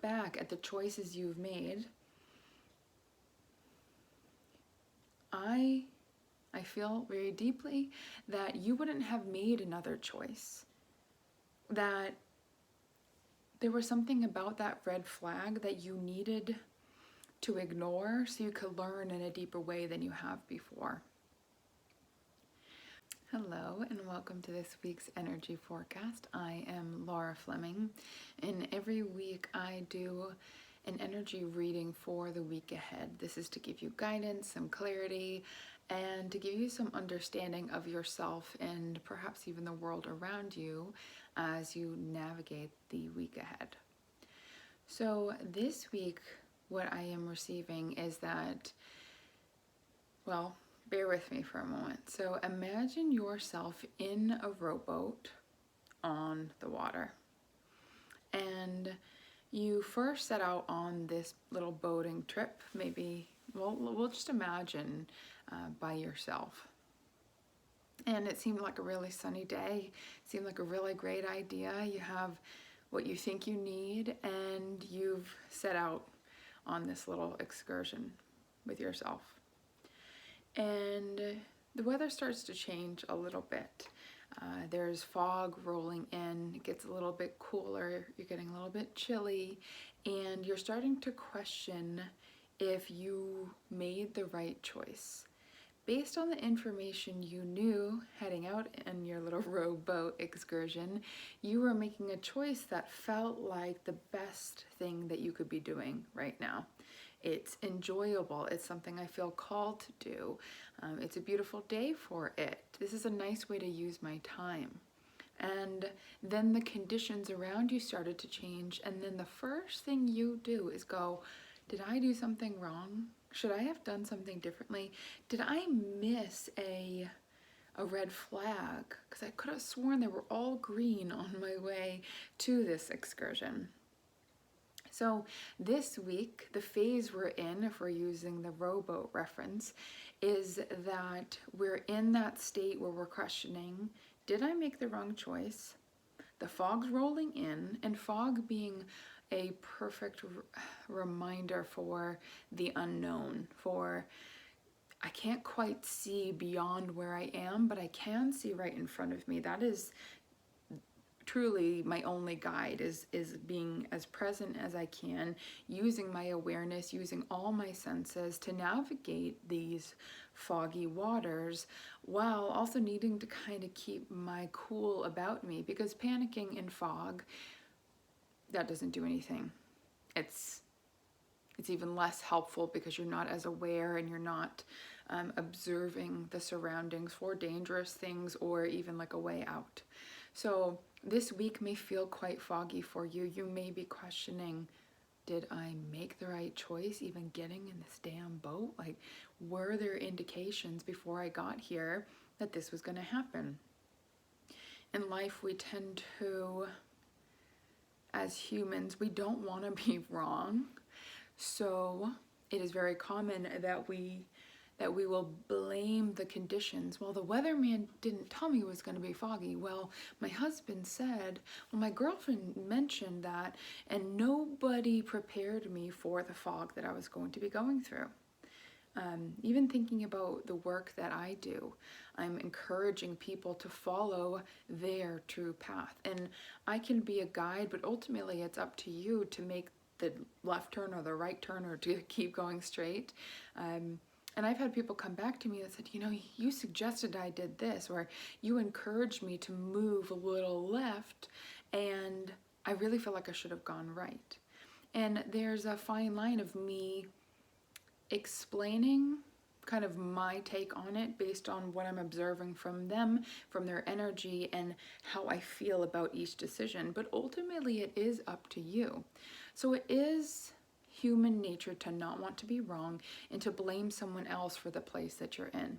look back at the choices you've made, I feel very deeply that you wouldn't have made another choice. That there was something about that red flag that you needed to ignore so you could learn in a deeper way than you have before. Hello and welcome to this week's energy forecast. I am Laura Fleming, and every week I do an energy reading for the week ahead. This is to give you guidance, some clarity, and to give you some understanding of yourself and perhaps even the world around you as you navigate the week ahead. So this week, what I am receiving is that, well, bear with me for a moment. So imagine yourself in a rowboat on the water. And you first set out on this little boating trip, maybe, well, we'll just imagine by yourself. And it seemed like a really sunny day. It seemed like a really great idea. You have what you think you need, and you've set out on this little excursion with yourself. And the weather starts to change a little bit. There's fog rolling in, it gets a little bit cooler, you're getting a little bit chilly, and you're starting to question if you made the right choice. Based on the information you knew heading out in your little rowboat excursion, you were making a choice that felt like the best thing that you could be doing right now. It's enjoyable. It's something I feel called to do. It's a beautiful day for it. This is a nice way to use my time. And then the conditions around you started to change. And then the first thing you do is go, did I do something wrong? Should I have done something differently? Did I miss a red flag? Because I could have sworn they were all green on my way to this excursion. So this week, the phase we're in, if we're using the rowboat reference, is that we're in that state where we're questioning, did I make the wrong choice? The fog's rolling in, and fog being a perfect reminder for the unknown, for I can't quite see beyond where I am, but I can see right in front of me. That is truly my only guide, is being as present as I can, using my awareness, using all my senses to navigate these foggy waters, while also needing to kind of keep my cool about me, because panicking in fog, that doesn't do anything. It's even less helpful because you're not as aware and you're not observing the surroundings for dangerous things or even like a way out. So this week may feel quite foggy for you. You may be questioning, did I make the right choice even getting in this damn boat? Like, were there indications before I got here that this was going to happen? In life, we tend to, as humans, we don't want to be wrong. So it is very common that we will blame the conditions. Well, the weatherman didn't tell me it was going to be foggy. Well, my husband said, well, my girlfriend mentioned that, and nobody prepared me for the fog that I was going to be going through. Even thinking about the work that I do, I'm encouraging people to follow their true path. And I can be a guide, but ultimately it's up to you to make the left turn or the right turn, or to keep going straight. And I've had people come back to me that said, you know, you suggested I did this, or you encouraged me to move a little left, and I really feel like I should have gone right. And there's a fine line of me explaining kind of my take on it based on what I'm observing from them, from their energy, and how I feel about each decision. But ultimately, it is up to you. So it is human nature to not want to be wrong and to blame someone else for the place that you're in.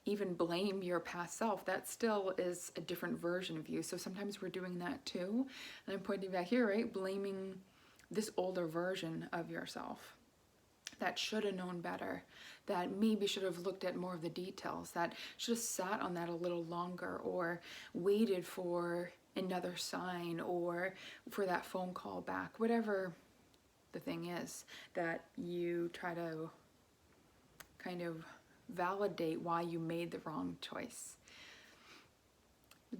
Even blame your past self. That still is a different version of you. So sometimes we're doing that too. And I'm pointing back here, right? Blaming this older version of yourself that should have known better, that maybe should have looked at more of the details, that should have sat on that a little longer, or waited for another sign, or for that phone call back, whatever the thing is, that you try to kind of validate why you made the wrong choice.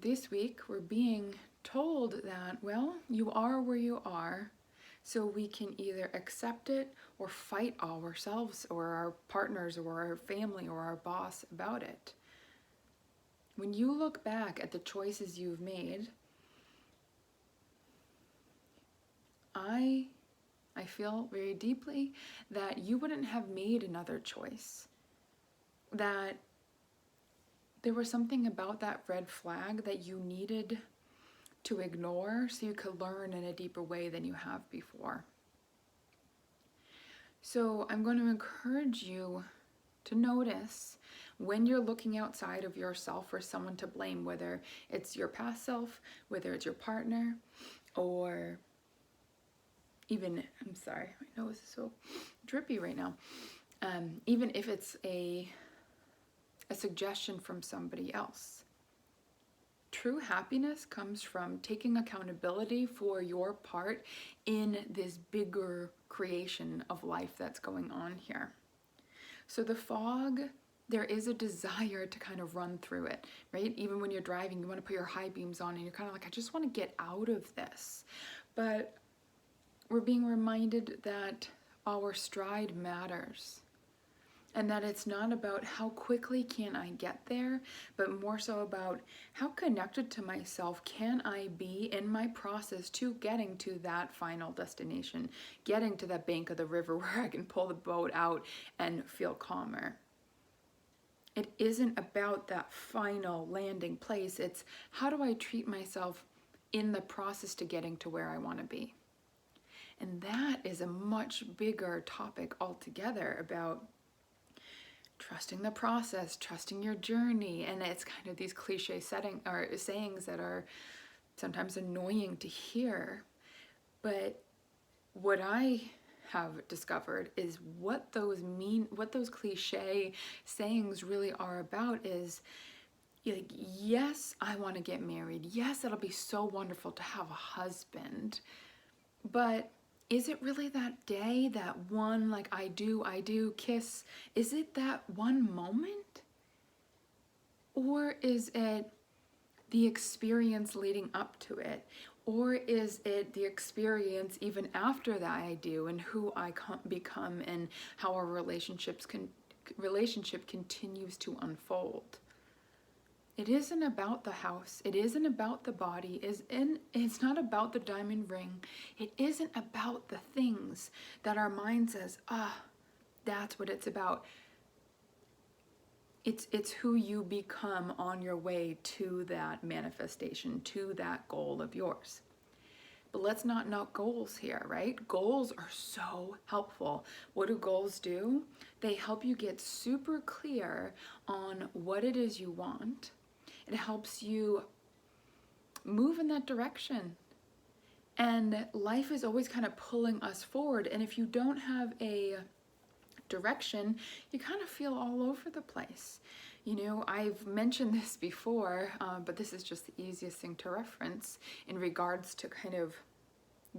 This week, we're being told that, well, you are where you are, so we can either accept it or fight ourselves or our partners or our family or our boss about it. When you look back at the choices you've made, I feel very deeply that you wouldn't have made another choice. That there was something about that red flag that you needed to ignore so you could learn in a deeper way than you have before. So I'm going to encourage you to notice when you're looking outside of yourself for someone to blame, whether it's your past self, whether it's your partner, or even, I'm sorry, my nose is so drippy right now. Even if it's a suggestion from somebody else. True happiness comes from taking accountability for your part in this bigger creation of life that's going on here. So the fog, there is a desire to kind of run through it, right? Even when you're driving, you want to put your high beams on and you're kind of like, I just want to get out of this. But we're being reminded that our stride matters. And that it's not about how quickly can I get there, but more so about how connected to myself can I be in my process to getting to that final destination, getting to that bank of the river where I can pull the boat out and feel calmer. It isn't about that final landing place. It's how do I treat myself in the process to getting to where I want to be. And that is a much bigger topic altogether about trusting the process, trusting your journey. And it's kind of these cliche sayings that are sometimes annoying to hear. But what I have discovered is what those cliche sayings really are about is, like, yes, I want to get married. Yes, it'll be so wonderful to have a husband. But is it really that day, that one, like, I do kiss? Is it that one moment? Or is it the experience leading up to it? Or is it the experience even after that I do and who I become and how our relationship continues to unfold? It isn't about the house. It isn't about the body. It's not about the diamond ring. It isn't about the things that our mind says, that's what it's about. It's who you become on your way to that manifestation, to that goal of yours. But let's not knock goals here, right? Goals are so helpful. What do goals do? They help you get super clear on what it is you want. It helps you move in that direction. And life is always kind of pulling us forward. And if you don't have a direction, you kind of feel all over the place. You know, I've mentioned this before, but this is just the easiest thing to reference in regards to kind of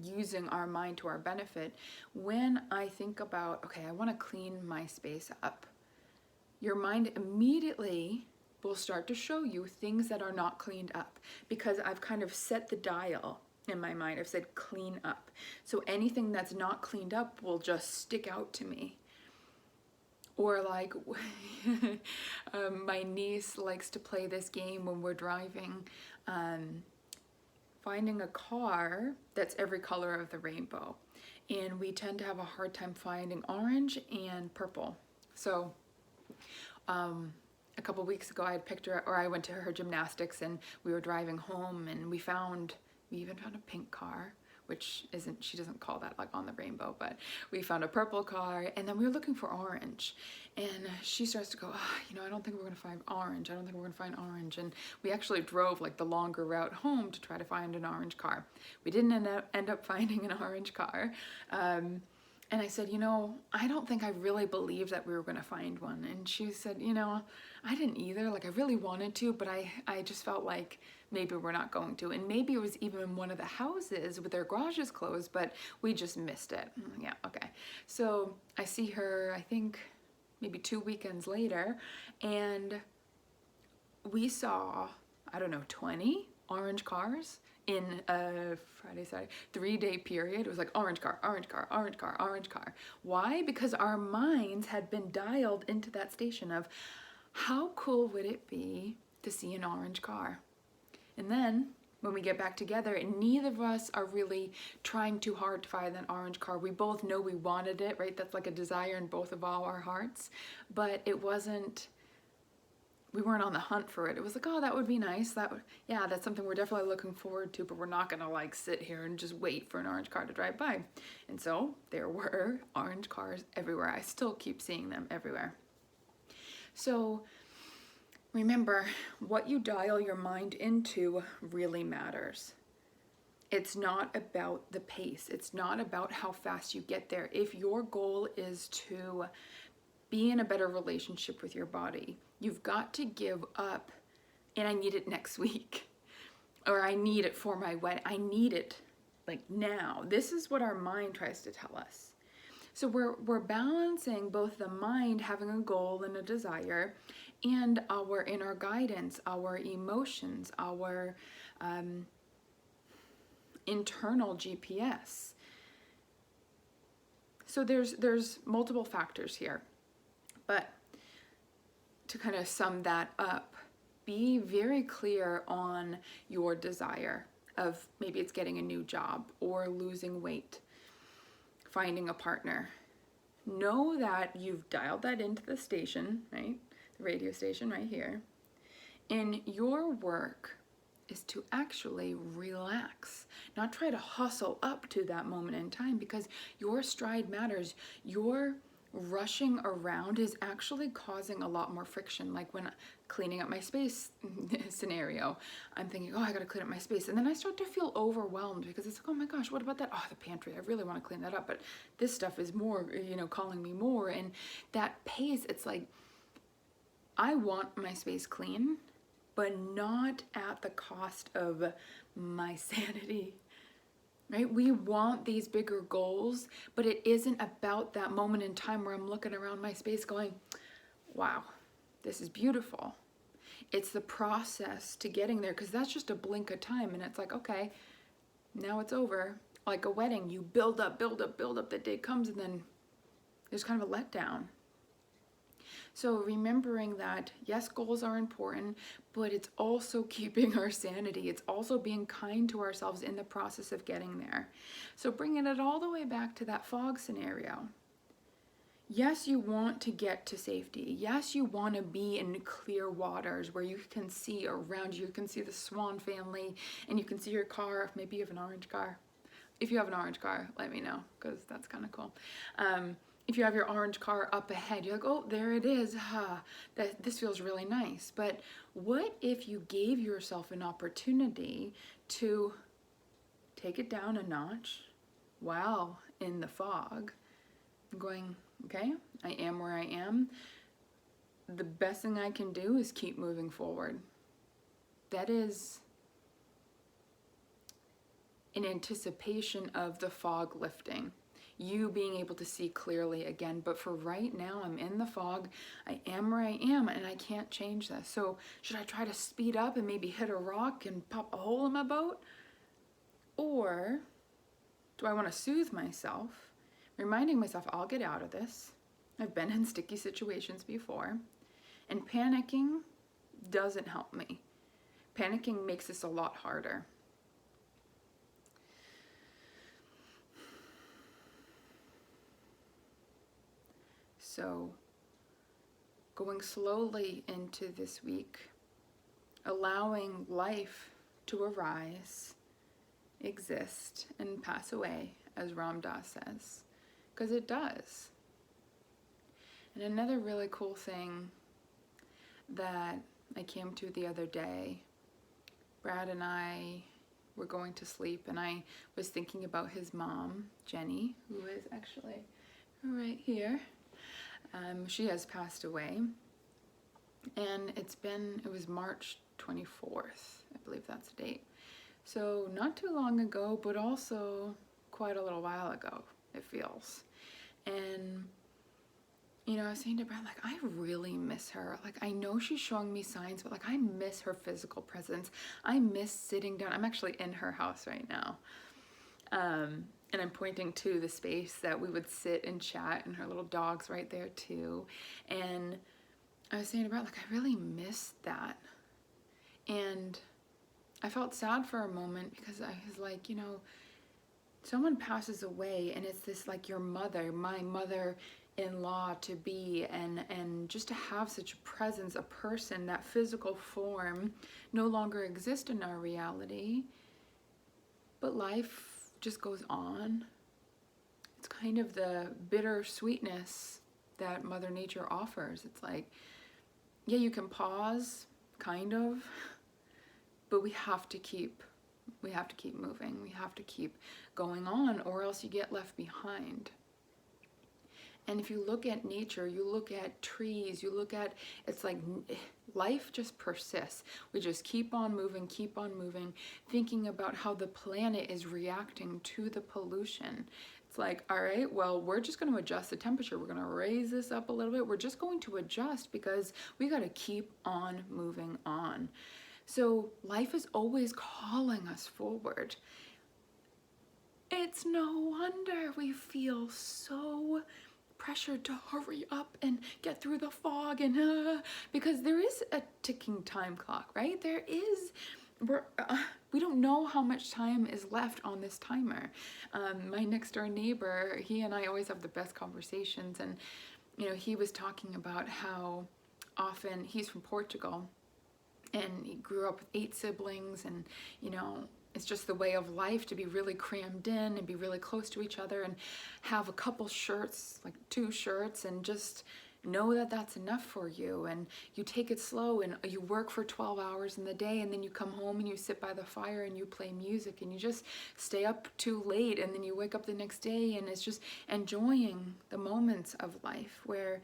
using our mind to our benefit. When I think about, okay, I want to clean my space up, your mind immediately will start to show you things that are not cleaned up, because I've kind of set the dial in my mind. I've said clean up. So anything that's not cleaned up will just stick out to me. Or like my niece likes to play this game when we're driving, finding a car that's every color of the rainbow. And we tend to have a hard time finding orange and purple. So a couple weeks ago, I had picked her, or I went to her gymnastics, and we were driving home, and we even found a pink car, which she doesn't call that like on the rainbow, but we found a purple car, and then we were looking for orange, and she starts to go, I don't think we're gonna find orange. I don't think we're gonna find orange. And we actually drove like the longer route home to try to find an orange car. We didn't end up finding an orange car. And I said, I don't think I really believed that we were going to find one. And she said, I didn't either. Like, I really wanted to, but I just felt like maybe we're not going to. And maybe it was even in one of the houses with their garages closed, but we just missed it. Yeah, okay. So I see her, I think maybe 2 weekends later, and we saw, I don't know, 20 orange cars in a Friday, Saturday, 3-day period. It was like orange car, orange car, orange car, orange car. Why? Because our minds had been dialed into that station of how cool would it be to see an orange car? And then when we get back together, and neither of us are really trying too hard to find that orange car. We both know we wanted it, right? That's like a desire in both of our hearts, but it wasn't, we weren't on the hunt for it. It was like, oh, that would be nice. That would, yeah, that's something we're definitely looking forward to, but we're not gonna like sit here and just wait for an orange car to drive by. And so there were orange cars everywhere. I still keep seeing them everywhere. So remember, what you dial your mind into really matters. It's not about the pace. It's not about how fast you get there. If your goal is to be in a better relationship with your body, you've got to give up, and I need it next week, or I need it for my wedding. I need it like now. This is what our mind tries to tell us. So we're balancing both the mind having a goal and a desire, and our inner guidance, our emotions, our internal GPS. So there's multiple factors here. But to kind of sum that up, be very clear on your desire of maybe it's getting a new job or losing weight, finding a partner. Know that you've dialed that into the station, right? The radio station right here. And your work is to actually relax, not try to hustle up to that moment in time, because your stride matters. Your rushing around is actually causing a lot more friction. Like when cleaning up my space scenario, I'm thinking, oh, I gotta clean up my space. And then I start to feel overwhelmed because it's like, oh my gosh, what about that? Oh, the pantry, I really wanna clean that up, but this stuff is more, calling me more. And that pace, it's like, I want my space clean, but not at the cost of my sanity. Right? We want these bigger goals, but it isn't about that moment in time where I'm looking around my space going, wow, this is beautiful. It's the process to getting there, because that's just a blink of time, and it's like, okay, now it's over. Like a wedding, you build up, build up, build up, the day comes, and then there's kind of a letdown. So remembering that, yes, goals are important, but it's also keeping our sanity. It's also being kind to ourselves in the process of getting there. So bringing it all the way back to that fog scenario. Yes, you want to get to safety. Yes, you want to be in clear waters where you can see around you. You can see the swan family, and you can see your car. Maybe you have an orange car. If you have an orange car, let me know, because that's kind of cool. If you have your orange car up ahead, you're like, oh, there it is. This feels really nice. But what if you gave yourself an opportunity to take it down a notch while in the fog, going, okay, I am where I am. The best thing I can do is keep moving forward. That is in anticipation of the fog lifting. You being able to see clearly again. But for right now, I'm in the fog. I am where I am, and I can't change this. So should I try to speed up and maybe hit a rock and pop a hole in my boat? Or do I want to soothe myself, reminding myself I'll get out of this. I've been in sticky situations before. And panicking doesn't help me. Panicking makes this a lot harder. So going slowly into this week, allowing life to arise, exist, and pass away, as Ram Dass says, because it does. And another really cool thing that I came to the other day, Brad and I were going to sleep, and I was thinking about his mom, Jenny, who is actually right here. She has passed away, and it was March 24th. I believe that's the date. So not too long ago, but also quite a little while ago, it feels. And, you know, I was saying to Brad, like, I really miss her. Like, I know she's showing me signs, but like, I miss her physical presence. I miss sitting down. I'm actually in her house right now. And I'm pointing to the space that we would sit and chat, and her little dog's right there too. And I was saying to Brad, like, I really miss that. And I felt sad for a moment because I was like, you know, someone passes away and it's this like your mother, my mother-in-law to be, and just to have such a presence, a person, that physical form no longer exists in our reality, but life just goes on. It's kind of the bitter sweetness that Mother Nature offers. It's like, yeah, you can pause, kind of, but we have to keep moving. We have to keep going on, or else you get left behind. And if you look at nature, you look at trees, you look at, it's like life just persists. We just keep on moving, thinking about how the planet is reacting to the pollution. It's like, all right, well, we're just going to adjust the temperature. We're going to raise this up a little bit. We're just going to adjust because we got to keep on moving on. So life is always calling us forward. It's no wonder we feel so pressured to hurry up and get through the fog, and because there is a ticking time clock, right? We don't know how much time is left on this timer. My next door neighbor, he and I always have the best conversations, and you know, he was talking about how often he's from Portugal and he grew up with 8 siblings, and you know, it's just the way of life to be really crammed in and be really close to each other and have a couple shirts, like 2 shirts, and just know that that's enough for you. And you take it slow and you work for 12 hours in the day, and then you come home and you sit by the fire and you play music and you just stay up too late, and then you wake up the next day, and it's just enjoying the moments of life where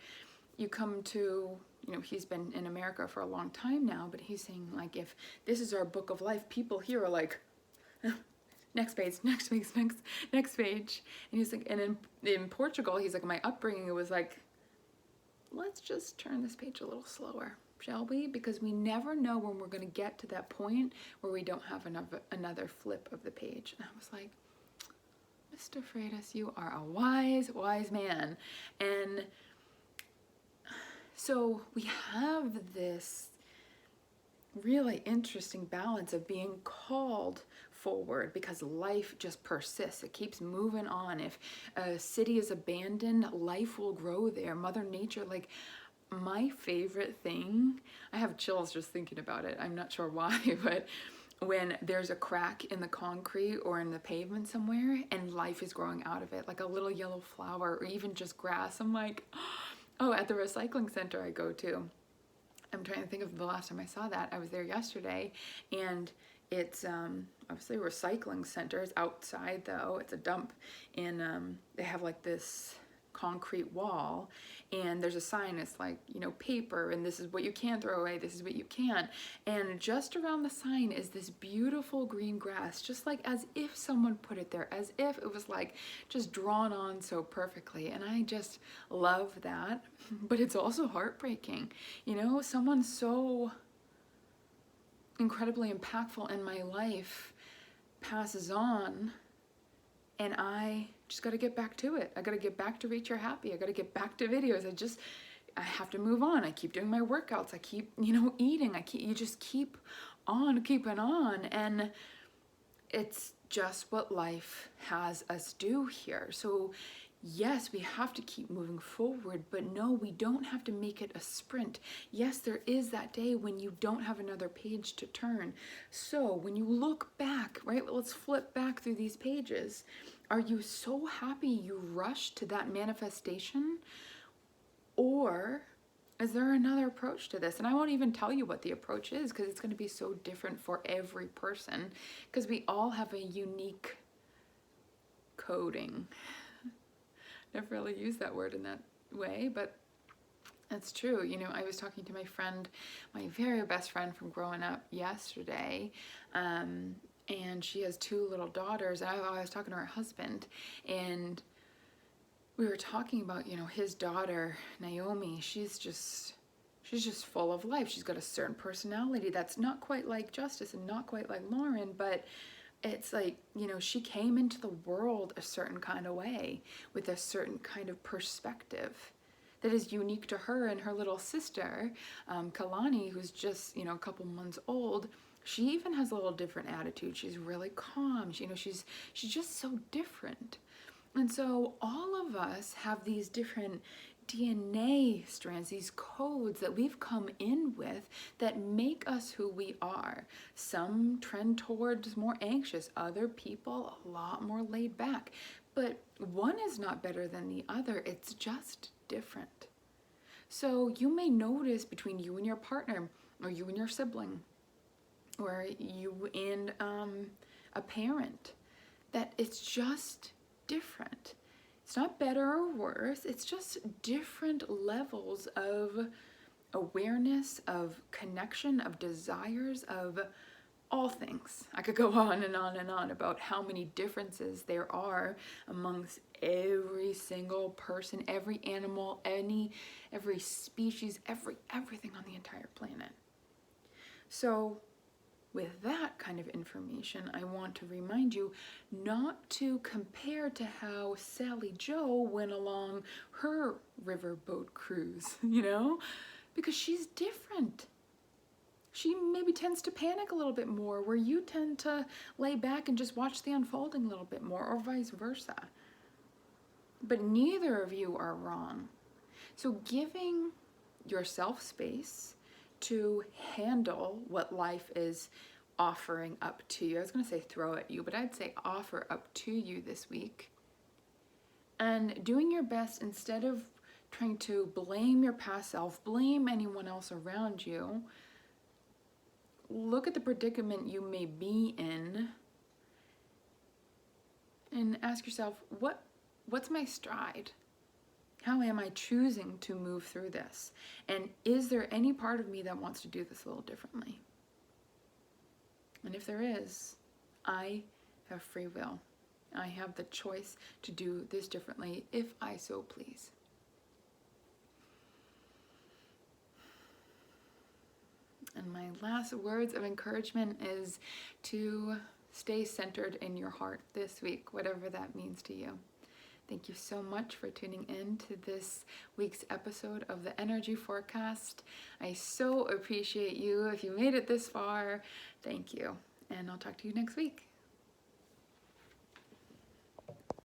you come to, you know, he's been in America for a long time now, but he's saying, like, if this is our book of life, people here are like, next page, next page, next page. And he's like, and in Portugal, he's like, my upbringing, it was like, let's just turn this page a little slower, shall we? Because we never know when we're going to get to that point where we don't have another flip of the page. And I was like, Mr. Freitas, you are a wise, wise man. And so we have this really interesting balance of being called forward because life just persists. It keeps moving on. If a city is abandoned, life will grow there. Mother Nature, like, my favorite thing, I have chills just thinking about it. I'm not sure why, but when there's a crack in the concrete or in the pavement somewhere and life is growing out of it, like a little yellow flower or even just grass, I'm like, oh, at the recycling center I go to, I'm trying to think of the last time I saw that. I was there yesterday, and it's obviously a recycling center. It's outside though. It's a dump, and they have like this concrete wall, and there's a sign. It's like, you know, paper, and this is what you can throw away, this is what you can't. And just around the sign is this beautiful green grass, just like as if someone put it there, as if it was like just drawn on so perfectly. And I just love that. But it's also heartbreaking, you know, someone so incredibly impactful in my life passes on, and I just got to get back to it. I got to get back to Reach Your Happy. I got to get back to videos. I have to move on. I keep doing my workouts. I keep, you know, eating. You just keep on keeping on. And it's just what life has us do here. So yes, we have to keep moving forward, but no, we don't have to make it a sprint. Yes, there is that day when you don't have another page to turn. So when you look back, right, let's flip back through these pages. Are you so happy you rushed to that manifestation? Or is there another approach to this? And I won't even tell you what the approach is because it's going to be so different for every person because we all have a unique coding. Never really used that word in that way, but That's true. You know, I was talking to my friend, my very best friend from growing up yesterday, and she has two little daughters. And I was talking to her husband, and we were talking about, you know, his daughter, Naomi. She's just full of life. She's got a certain personality that's not quite like Justice and not quite like Lauren, but it's like, you know, she came into the world a certain kind of way with a certain kind of perspective that is unique to her. And her little sister, Kalani, who's just, you know, a couple months old, she even has a little different attitude. She's really calm. You know, she's just so different. And so all of us have these different DNA strands, these codes that we've come in with that make us who we are. Some trend towards more anxious, other people a lot more laid back. But one is not better than the other, it's just different. So you may notice between you and your partner, or you and your sibling, or you and a parent, that it's just different. It's not better or worse, it's just different levels of awareness, of connection, of desires, of all things. I could go on and on and on about how many differences there are amongst every single person, every animal, every species, everything on the entire planet. So with that kind of information, I want to remind you not to compare to how Sally Joe went along her riverboat cruise, you know, because she's different. She maybe tends to panic a little bit more, where you tend to lay back and just watch the unfolding a little bit more, or vice versa. But neither of you are wrong. So giving yourself space to handle what life is offering up to you. I was going to say throw at you, but I'd say offer up to you this week. And doing your best, instead of trying to blame your past self, blame anyone else around you, look at the predicament you may be in and ask yourself, what's my stride? How am I choosing to move through this? And is there any part of me that wants to do this a little differently? And if there is, I have free will. I have the choice to do this differently if I so please. And my last words of encouragement is to stay centered in your heart this week, whatever that means to you. Thank you so much for tuning in to this week's episode of the Energy Forecast. I so appreciate you. If you made it this far, thank you. And I'll talk to you next week.